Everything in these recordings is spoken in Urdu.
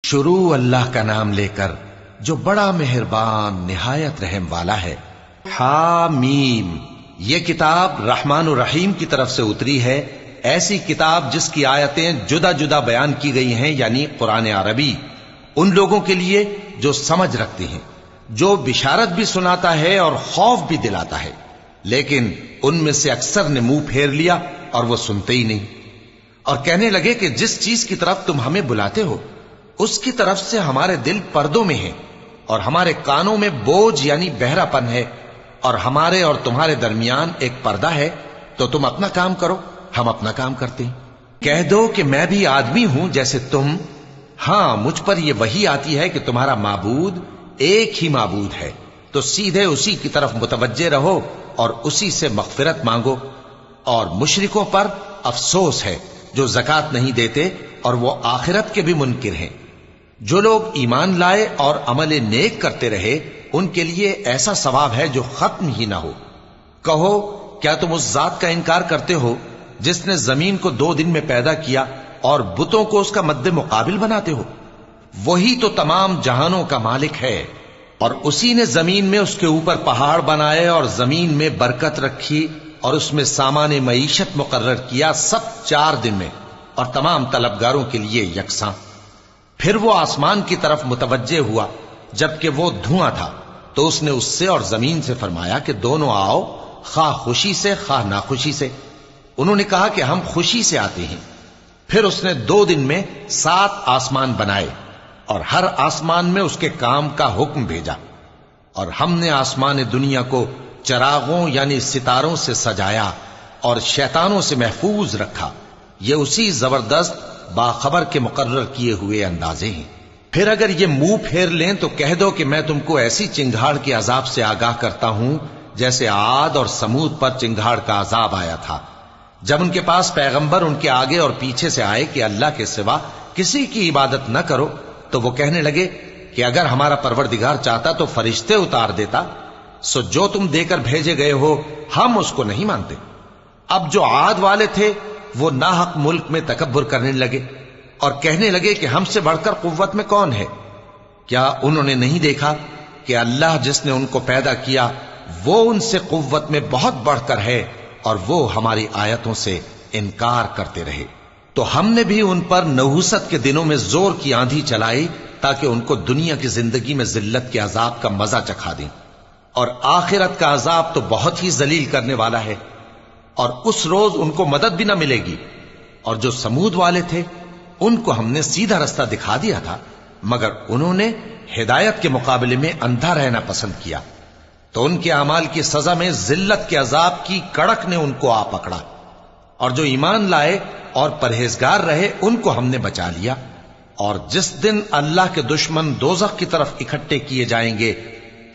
شروع اللہ کا نام لے کر جو بڑا مہربان نہایت رحم والا ہے۔ حامیم، یہ کتاب رحمان الرحیم کی طرف سے اتری ہے، ایسی کتاب جس کی آیتیں جدا جدا بیان کی گئی ہیں، یعنی قرآن عربی، ان لوگوں کے لیے جو سمجھ رکھتے ہیں، جو بشارت بھی سناتا ہے اور خوف بھی دلاتا ہے، لیکن ان میں سے اکثر نے منہ پھیر لیا اور وہ سنتے ہی نہیں، اور کہنے لگے کہ جس چیز کی طرف تم ہمیں بلاتے ہو اس کی طرف سے ہمارے دل پردوں میں ہیں، اور ہمارے کانوں میں بوجھ یعنی بہرا پن ہے، اور ہمارے اور تمہارے درمیان ایک پردہ ہے، تو تم اپنا کام کرو، ہم اپنا کام کرتے ہیں۔ کہہ دو کہ میں بھی آدمی ہوں جیسے تم، ہاں مجھ پر یہ وحی آتی ہے کہ تمہارا معبود ایک ہی معبود ہے، تو سیدھے اسی کی طرف متوجہ رہو اور اسی سے مغفرت مانگو۔ اور مشرکوں پر افسوس ہے جو زکوٰۃ نہیں دیتے اور وہ آخرت کے بھی منکر ہیں۔ جو لوگ ایمان لائے اور عمل نیک کرتے رہے ان کے لیے ایسا ثواب ہے جو ختم ہی نہ ہو۔ کہو کیا تم اس ذات کا انکار کرتے ہو جس نے زمین کو 2 دن میں پیدا کیا اور بتوں کو اس کا مد مقابل بناتے ہو؟ وہی تو تمام جہانوں کا مالک ہے، اور اسی نے زمین میں اس کے اوپر پہاڑ بنائے اور زمین میں برکت رکھی اور اس میں سامان معیشت مقرر کیا، سب 4 دن میں، اور تمام طلبگاروں کے لیے یکساں۔ پھر وہ آسمان کی طرف متوجہ ہوا جبکہ وہ دھواں تھا، تو اس نے اس سے اور زمین سے فرمایا کہ دونوں آؤ، خواہ خوشی سے خواہ ناخوشی سے۔ انہوں نے کہا کہ ہم خوشی سے آتے ہیں۔ پھر اس نے 2 دن میں 7 آسمان بنائے اور ہر آسمان میں اس کے کام کا حکم بھیجا، اور ہم نے آسمان دنیا کو چراغوں یعنی ستاروں سے سجایا اور شیطانوں سے محفوظ رکھا۔ یہ اسی زبردست باخبر کے مقرر کیے ہوئے اندازے ہیں۔ پھر اگر یہ منہ پھیر لیں تو کہہ دو کہ میں تم کو ایسی چنگھاڑ کے عذاب سے آگاہ کرتا ہوں جیسے عاد اور سمود پر چنگھاڑ کا عذاب آیا تھا، جب ان کے پاس پیغمبر ان کے آگے اور پیچھے سے آئے کہ اللہ کے سوا کسی کی عبادت نہ کرو، تو وہ کہنے لگے کہ اگر ہمارا پروردگار چاہتا تو فرشتے اتار دیتا، سو جو تم دے کر بھیجے گئے ہو ہم اس کو نہیں مانتے۔ اب جو عاد والے تھے وہ ناحق ملک میں تکبر کرنے لگے اور کہنے لگے کہ ہم سے بڑھ کر قوت میں کون ہے؟ کیا انہوں نے نہیں دیکھا کہ اللہ جس نے ان کو پیدا کیا وہ ان سے قوت میں بہت بڑھ کر ہے، اور وہ ہماری آیتوں سے انکار کرتے رہے۔ تو ہم نے بھی ان پر نحوست کے دنوں میں زور کی آندھی چلائی تاکہ ان کو دنیا کی زندگی میں ذلت کے عذاب کا مزہ چکھا دیں، اور آخرت کا عذاب تو بہت ہی ذلیل کرنے والا ہے، اور اس روز ان کو مدد بھی نہ ملے گی۔ اور جو سمود والے تھے ان کو ہم نے سیدھا رستہ دکھا دیا تھا، مگر انہوں نے ہدایت کے مقابلے میں اندھا رہنا پسند کیا، تو ان کے اعمال کی سزا میں ذلت کے عذاب کی کڑک نے ان کو آ پکڑا۔ اور جو ایمان لائے اور پرہیزگار رہے ان کو ہم نے بچا لیا۔ اور جس دن اللہ کے دشمن دوزخ کی طرف اکٹھے کیے جائیں گے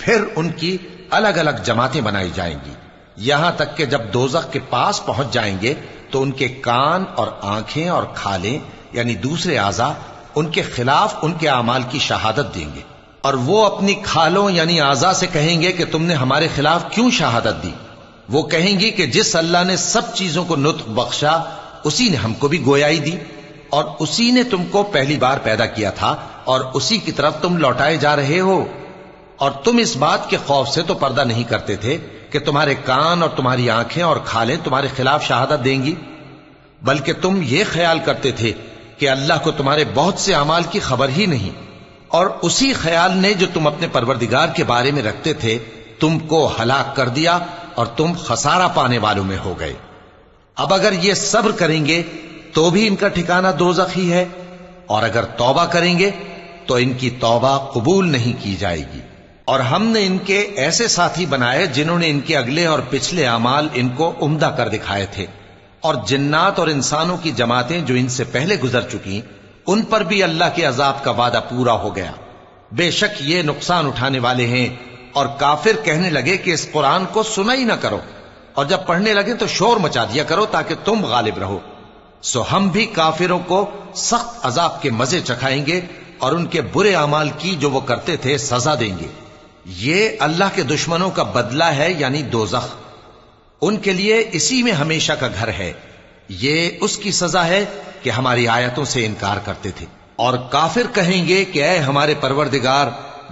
پھر ان کی الگ الگ جماعتیں بنائی جائیں گی، یہاں تک کہ جب دوزخ کے پاس پہنچ جائیں گے تو ان کے کان اور آنکھیں اور کھالیں یعنی دوسرے اعضاء ان کے خلاف ان کے اعمال کی شہادت دیں گے، اور وہ اپنی کھالوں یعنی اعضاء سے کہیں گے کہ تم نے ہمارے خلاف کیوں شہادت دی؟ وہ کہیں گی کہ جس اللہ نے سب چیزوں کو نطق بخشا اسی نے ہم کو بھی گویائی دی، اور اسی نے تم کو پہلی بار پیدا کیا تھا اور اسی کی طرف تم لوٹائے جا رہے ہو۔ اور تم اس بات کے خوف سے تو پردہ نہیں کرتے تھے کہ تمہارے کان اور تمہاری آنکھیں اور کھالیں تمہارے خلاف شہادت دیں گی، بلکہ تم یہ خیال کرتے تھے کہ اللہ کو تمہارے بہت سے اعمال کی خبر ہی نہیں، اور اسی خیال نے جو تم اپنے پروردگار کے بارے میں رکھتے تھے تم کو ہلاک کر دیا اور تم خسارہ پانے والوں میں ہو گئے۔ اب اگر یہ صبر کریں گے تو بھی ان کا ٹھکانہ دوزخ ہی ہے، اور اگر توبہ کریں گے تو ان کی توبہ قبول نہیں کی جائے گی۔ اور ہم نے ان کے ایسے ساتھی بنائے جنہوں نے ان کے اگلے اور پچھلے اعمال ان کو عمدہ کر دکھائے تھے، اور جنات اور انسانوں کی جماعتیں جو ان سے پہلے گزر چکی ان پر بھی اللہ کے عذاب کا وعدہ پورا ہو گیا۔ بے شک یہ نقصان اٹھانے والے ہیں۔ اور کافر کہنے لگے کہ اس قرآن کو سنا ہی نہ کرو، اور جب پڑھنے لگے تو شور مچا دیا کرو تاکہ تم غالب رہو۔ سو ہم بھی کافروں کو سخت عذاب کے مزے چکھائیں گے اور ان کے برے اعمال کی جو وہ کرتے تھے سزا دیں گے۔ یہ اللہ کے دشمنوں کا بدلہ ہے یعنی دوزخ، ان کے لیے اسی میں ہمیشہ کا گھر ہے۔ یہ اس کی سزا ہے کہ ہماری آیتوں سے انکار کرتے تھے۔ اور کافر کہیں گے کہ اے ہمارے پروردگار،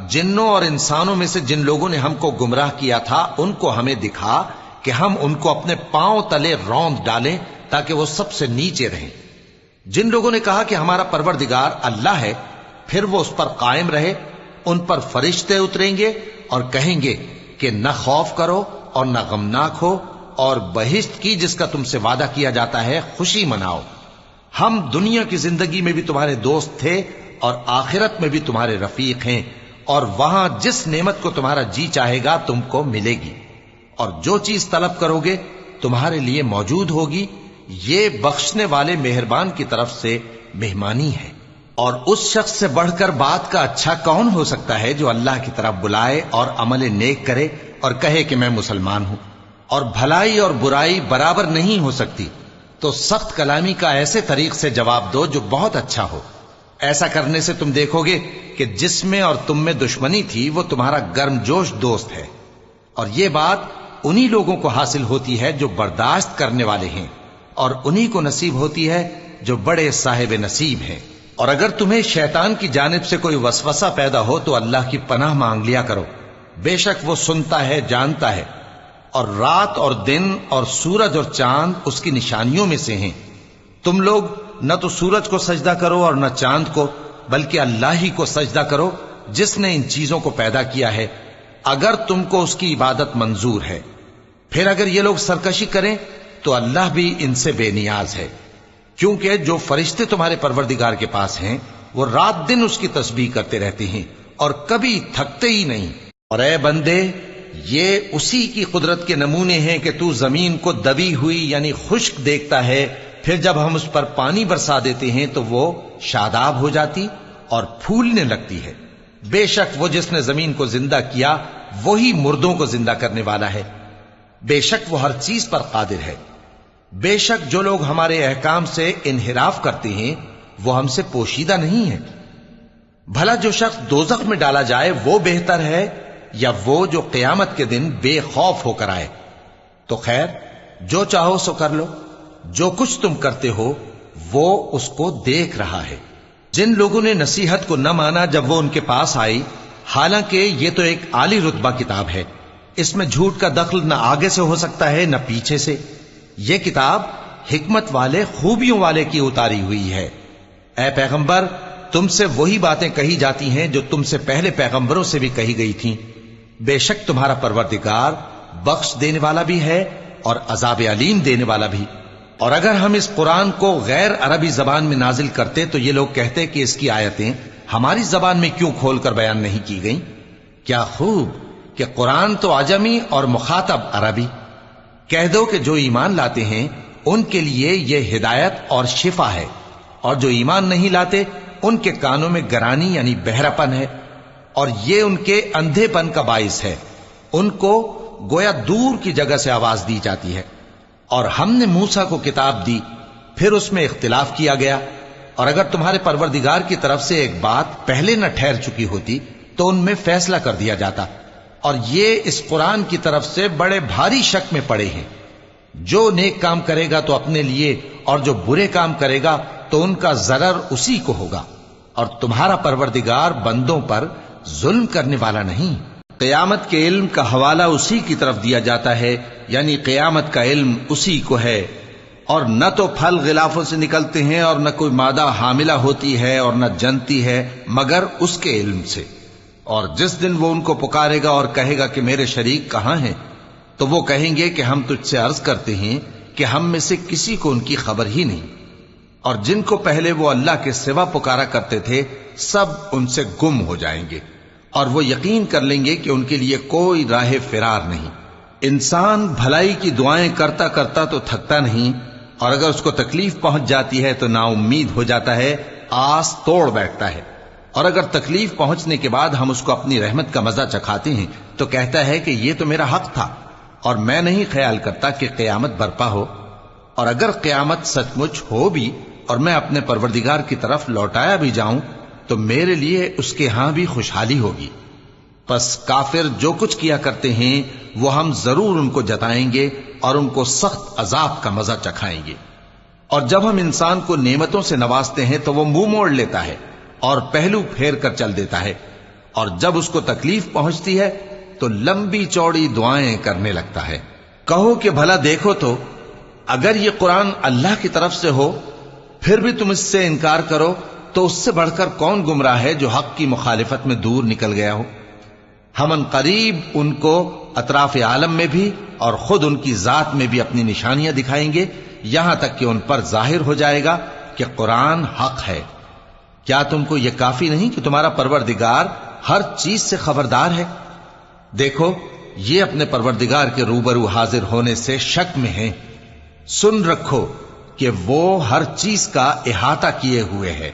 جنوں اور انسانوں میں سے جن لوگوں نے ہم کو گمراہ کیا تھا ان کو ہمیں دکھا کہ ہم ان کو اپنے پاؤں تلے روند ڈالیں تاکہ وہ سب سے نیچے رہیں۔ جن لوگوں نے کہا کہ ہمارا پروردگار اللہ ہے، پھر وہ اس پر قائم رہے، ان پر فرشتے اتریں گے اور کہیں گے کہ نہ خوف کرو اور نہ غمناک ہو، اور بہشت کی جس کا تم سے وعدہ کیا جاتا ہے خوشی مناؤ۔ ہم دنیا کی زندگی میں بھی تمہارے دوست تھے اور آخرت میں بھی تمہارے رفیق ہیں، اور وہاں جس نعمت کو تمہارا جی چاہے گا تم کو ملے گی، اور جو چیز طلب کرو گے تمہارے لیے موجود ہوگی۔ یہ بخشنے والے مہربان کی طرف سے مہمانی ہے۔ اور اس شخص سے بڑھ کر بات کا اچھا کون ہو سکتا ہے جو اللہ کی طرف بلائے اور عمل نیک کرے اور کہے کہ میں مسلمان ہوں۔ اور بھلائی اور برائی برابر نہیں ہو سکتی، تو سخت کلامی کا ایسے طریق سے جواب دو جو بہت اچھا ہو۔ ایسا کرنے سے تم دیکھو گے کہ جس میں اور تم میں دشمنی تھی وہ تمہارا گرم جوش دوست ہے، اور یہ بات انہی لوگوں کو حاصل ہوتی ہے جو برداشت کرنے والے ہیں، اور انہی کو نصیب ہوتی ہے جو بڑے صاحب نصیب ہیں۔ اور اگر تمہیں شیطان کی جانب سے کوئی وسوسہ پیدا ہو تو اللہ کی پناہ مانگ لیا کرو، بے شک وہ سنتا ہے، جانتا ہے۔ اور رات اور دن اور سورج اور چاند اس کی نشانیوں میں سے ہیں۔ تم لوگ نہ تو سورج کو سجدہ کرو اور نہ چاند کو، بلکہ اللہ ہی کو سجدہ کرو جس نے ان چیزوں کو پیدا کیا ہے، اگر تم کو اس کی عبادت منظور ہے۔ پھر اگر یہ لوگ سرکشی کریں تو اللہ بھی ان سے بے نیاز ہے، کیونکہ جو فرشتے تمہارے پروردگار کے پاس ہیں وہ رات دن اس کی تسبیح کرتے رہتے ہیں اور کبھی تھکتے ہی نہیں۔ اور اے بندے، یہ اسی کی قدرت کے نمونے ہیں کہ تو زمین کو دبی ہوئی یعنی خشک دیکھتا ہے، پھر جب ہم اس پر پانی برسا دیتے ہیں تو وہ شاداب ہو جاتی اور پھولنے لگتی ہے۔ بے شک وہ جس نے زمین کو زندہ کیا وہی مردوں کو زندہ کرنے والا ہے، بے شک وہ ہر چیز پر قادر ہے۔ بے شک جو لوگ ہمارے احکام سے انحراف کرتے ہیں وہ ہم سے پوشیدہ نہیں ہیں۔ بھلا جو شخص دوزخ میں ڈالا جائے وہ بہتر ہے یا وہ جو قیامت کے دن بے خوف ہو کر آئے؟ تو خیر، جو چاہو سو کر لو، جو کچھ تم کرتے ہو وہ اس کو دیکھ رہا ہے۔ جن لوگوں نے نصیحت کو نہ مانا جب وہ ان کے پاس آئی، حالانکہ یہ تو ایک عالی رتبہ کتاب ہے، اس میں جھوٹ کا دخل نہ آگے سے ہو سکتا ہے نہ پیچھے سے۔ یہ کتاب حکمت والے، خوبیوں والے کی اتاری ہوئی ہے۔ اے پیغمبر، تم سے وہی باتیں کہی جاتی ہیں جو تم سے پہلے پیغمبروں سے بھی کہی گئی تھیں۔ بے شک تمہارا پروردگار بخش دینے والا بھی ہے اور عذاب علیم دینے والا بھی۔ اور اگر ہم اس قرآن کو غیر عربی زبان میں نازل کرتے تو یہ لوگ کہتے کہ اس کی آیتیں ہماری زبان میں کیوں کھول کر بیان نہیں کی گئیں؟ کیا خوب کہ قرآن تو عجمی اور مخاطب عربی۔ کہہ دو کہ جو ایمان لاتے ہیں ان کے لیے یہ ہدایت اور شفا ہے، اور جو ایمان نہیں لاتے ان کے کانوں میں گرانی یعنی بہراپن ہے، اور یہ ان کے اندھے پن کا باعث ہے۔ ان کو گویا دور کی جگہ سے آواز دی جاتی ہے۔ اور ہم نے موسیٰ کو کتاب دی، پھر اس میں اختلاف کیا گیا، اور اگر تمہارے پروردگار کی طرف سے ایک بات پہلے نہ ٹھہر چکی ہوتی تو ان میں فیصلہ کر دیا جاتا۔ اور یہ اس قرآن کی طرف سے بڑے بھاری شک میں پڑے ہیں۔ جو نیک کام کرے گا تو اپنے لیے، اور جو برے کام کرے گا تو ان کا ضرر اسی کو ہوگا، اور تمہارا پروردگار بندوں پر ظلم کرنے والا نہیں۔ قیامت کے علم کا حوالہ اسی کی طرف دیا جاتا ہے، یعنی قیامت کا علم اسی کو ہے۔ اور نہ تو پھل غلافوں سے نکلتے ہیں اور نہ کوئی مادہ حاملہ ہوتی ہے اور نہ جنتی ہے مگر اس کے علم سے۔ اور جس دن وہ ان کو پکارے گا اور کہے گا کہ میرے شریک کہاں ہیں، تو وہ کہیں گے کہ ہم تجھ سے عرض کرتے ہیں کہ ہم میں سے کسی کو ان کی خبر ہی نہیں، اور جن کو پہلے وہ اللہ کے سوا پکارا کرتے تھے سب ان سے گم ہو جائیں گے، اور وہ یقین کر لیں گے کہ ان کے لیے کوئی راہ فرار نہیں۔ انسان بھلائی کی دعائیں کرتا کرتا تو تھکتا نہیں، اور اگر اس کو تکلیف پہنچ جاتی ہے تو نا امید ہو جاتا ہے، آس توڑ بیٹھتا ہے۔ اور اگر تکلیف پہنچنے کے بعد ہم اس کو اپنی رحمت کا مزہ چکھاتے ہیں تو کہتا ہے کہ یہ تو میرا حق تھا، اور میں نہیں خیال کرتا کہ قیامت برپا ہو۔ اور اگر قیامت سچ مچ ہو بھی اور میں اپنے پروردگار کی طرف لوٹایا بھی جاؤں تو میرے لیے اس کے ہاں بھی خوشحالی ہوگی۔ پس کافر جو کچھ کیا کرتے ہیں وہ ہم ضرور ان کو جتائیں گے اور ان کو سخت عذاب کا مزہ چکھائیں گے۔ اور جب ہم انسان کو نعمتوں سے نوازتے ہیں تو وہ منہ موڑ لیتا ہے اور پہلو پھیر کر چل دیتا ہے، اور جب اس کو تکلیف پہنچتی ہے تو لمبی چوڑی دعائیں کرنے لگتا ہے۔ کہو کہ بھلا دیکھو تو اگر یہ قرآن اللہ کی طرف سے ہو پھر بھی تم اس سے انکار کرو تو اس سے بڑھ کر کون گمراہ ہے جو حق کی مخالفت میں دور نکل گیا ہو۔ ہم ان قریب ان کو اطراف عالم میں بھی اور خود ان کی ذات میں بھی اپنی نشانیاں دکھائیں گے، یہاں تک کہ ان پر ظاہر ہو جائے گا کہ قرآن حق ہے۔ کیا تم کو یہ کافی نہیں کہ تمہارا پروردگار ہر چیز سے خبردار ہے؟ دیکھو یہ اپنے پروردگار کے روبرو حاضر ہونے سے شک میں ہیں، سن رکھو کہ وہ ہر چیز کا احاطہ کیے ہوئے ہے۔